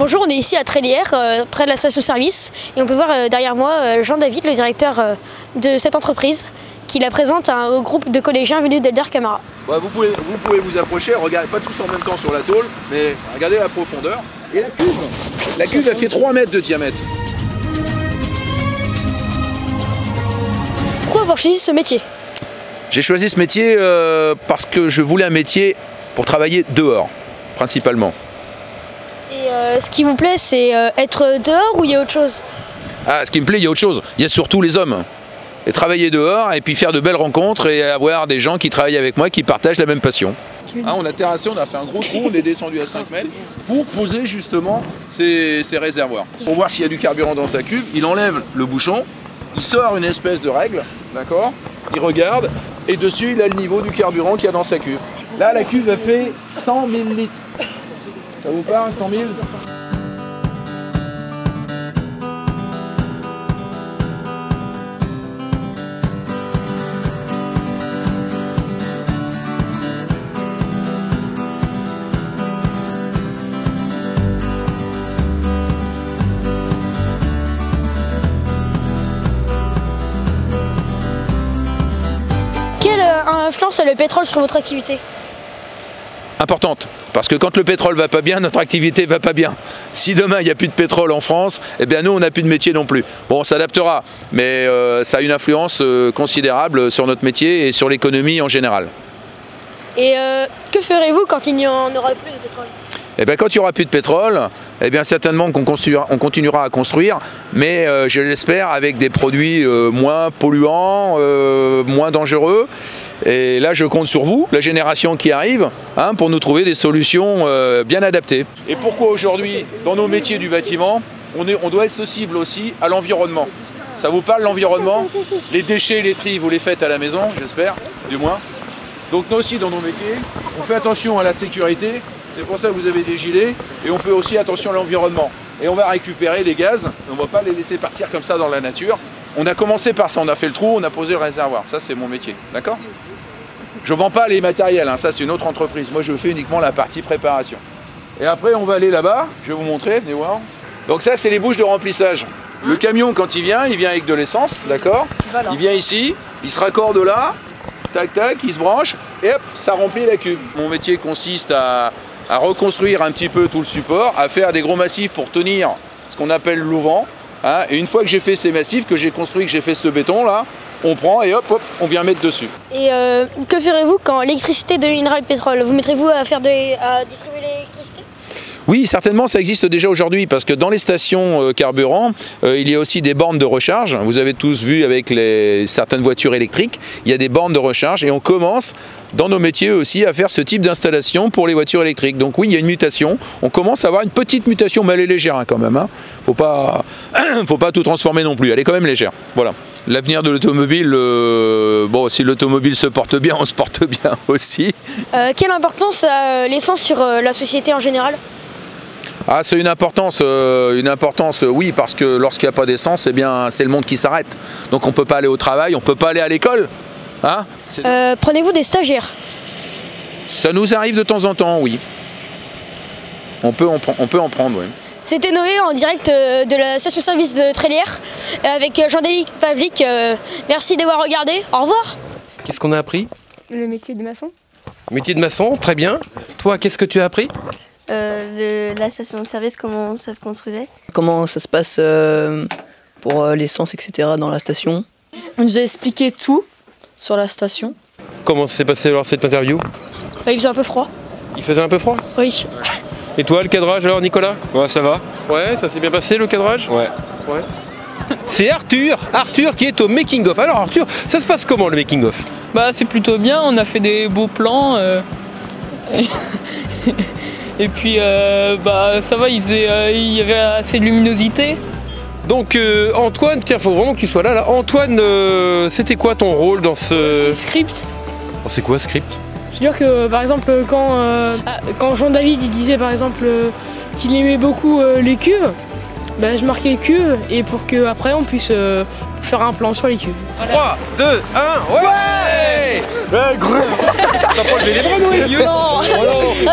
Bonjour, on est ici à Trélières, près de la station-service, et on peut voir derrière moi Jean-David, le directeur de cette entreprise, qui la présente à un groupe de collégiens venus d'Elder Camara. Ouais, vous pouvez vous approcher, regardez pas tous en même temps sur la tôle, mais regardez la profondeur. Et la cuve elle fait 3 mètres de diamètre. Pourquoi avoir choisi ce métier? J'ai choisi ce métier parce que je voulais un métier pour travailler dehors, principalement. Et ce qui vous plaît, c'est être dehors ou il y a autre chose? Ah, ce qui me plaît, il y a autre chose. Il y a surtout les hommes. Et travailler dehors et puis faire de belles rencontres et avoir des gens qui travaillent avec moi qui partagent la même passion. Hein, on a terrassé, on a fait un gros trou, on est descendu à 5 mètres pour poser justement ces réservoirs. Pour voir s'il y a du carburant dans sa cuve, il enlève le bouchon, il sort une espèce de règle, d'accord? Il regarde et dessus il a le niveau du carburant qu'il y a dans sa cuve. Là la cuve a fait 100 000 litres. Ça vous parle, 100 000? Quelle influence a le pétrole sur votre activité? Importante, parce que quand le pétrole va pas bien, notre activité va pas bien. Si demain il n'y a plus de pétrole en France, eh bien nous on n'a plus de métier non plus. Bon, on s'adaptera, mais ça a une influence considérable sur notre métier et sur l'économie en général. Et que ferez-vous quand il n'y en aura plus de pétrole? Eh bien, quand il n'y aura plus de pétrole, eh bien, certainement qu'on continuera à construire, mais je l'espère avec des produits moins polluants, moins dangereux. Et là, je compte sur vous, la génération qui arrive, hein, pour nous trouver des solutions bien adaptées. Et pourquoi aujourd'hui, dans nos métiers du bâtiment, on doit être sensible aussi à l'environnement? Ça vous parle, l'environnement? Les déchets, les tris, vous les faites à la maison, j'espère, du moins. Donc nous aussi, dans nos métiers, on fait attention à la sécurité. C'est pour ça que vous avez des gilets et on fait aussi attention à l'environnement. Et on va récupérer les gaz, on ne va pas les laisser partir comme ça dans la nature. On a commencé par ça, on a fait le trou, on a posé le réservoir. Ça c'est mon métier, d'accord? Je ne vends pas les matériels, hein, ça c'est une autre entreprise. Moi je fais uniquement la partie préparation. Et après on va aller là-bas, je vais vous montrer, venez voir. Donc ça c'est les bouches de remplissage. Le camion quand il vient avec de l'essence, d'accord? Il vient ici, il se raccorde là, tac tac, il se branche et hop, ça remplit la cuve. Mon métier consiste à reconstruire un petit peu tout le support, à faire des gros massifs pour tenir ce qu'on appelle l'auvent. Hein, et une fois que j'ai fait ces massifs, que j'ai construit, que j'ai fait ce béton là, on prend et hop, hop, on vient mettre dessus. Et que ferez-vous quand l'électricité deviendra le pétrole? Vous mettrez-vous à distribuer l'électricité? Oui, certainement, ça existe déjà aujourd'hui parce que dans les stations carburant, il y a aussi des bornes de recharge. Vous avez tous vu avec certaines voitures électriques, il y a des bornes de recharge et on commence dans nos métiers aussi à faire ce type d'installation pour les voitures électriques. Donc oui, il y a une mutation. On commence à avoir une petite mutation, mais elle est légère hein, quand même. Hein. Faut pas tout transformer non plus. Elle est quand même légère. Voilà. L'avenir de l'automobile, bon, si l'automobile se porte bien, on se porte bien aussi. Quelle importance a l'essence sur la société en général? Ah, c'est une importance, oui, parce que lorsqu'il n'y a pas d'essence, eh bien, c'est le monde qui s'arrête. Donc on ne peut pas aller au travail, on ne peut pas aller à l'école. Hein? Prenez-vous des stagiaires? Ça nous arrive de temps en temps, oui. On peut en prendre, oui. C'était Noé en direct de la station-service de Trélières avec Jean-David Pavlik. Merci d'avoir regardé. Au revoir. Qu'est-ce qu'on a appris? Le métier de maçon. Métier de maçon, très bien. Toi, qu'est-ce que tu as appris? La station-service, comment ça se construisait. Comment ça se passe pour l'essence, etc. dans la station. On nous a expliqué tout sur la station. Comment ça s'est passé alors cette interview? Il faisait un peu froid. Il faisait un peu froid? Oui. Et toi, le cadrage alors, Nicolas? Ouais, ça va. Ouais, ça s'est bien passé le cadrage? Ouais. C'est Arthur qui est au making-of. Alors Arthur, ça se passe comment le making-of? Bah c'est plutôt bien, on a fait des beaux plans. Et puis bah ça va, il y avait assez de luminosité. Donc Antoine, tiens, faut vraiment que tu sois là. Antoine, c'était quoi ton rôle dans ce... Script. Oh, c'est quoi script? C'est-à-dire que par exemple quand Jean-David il disait par exemple qu'il aimait beaucoup les cuves, je marquais les cuves et pour qu'après on puisse faire un plan sur les cuves. 3, 2, 1, ouais. T'as pas levé les bras, Noé? Non.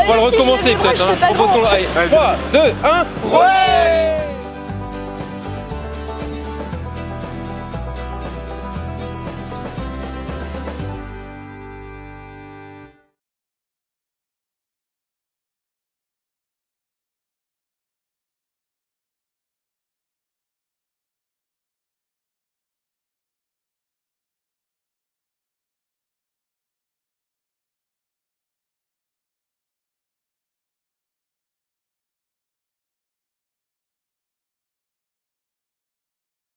On va le recommencer peut-être. 3, 2, 1, ouais.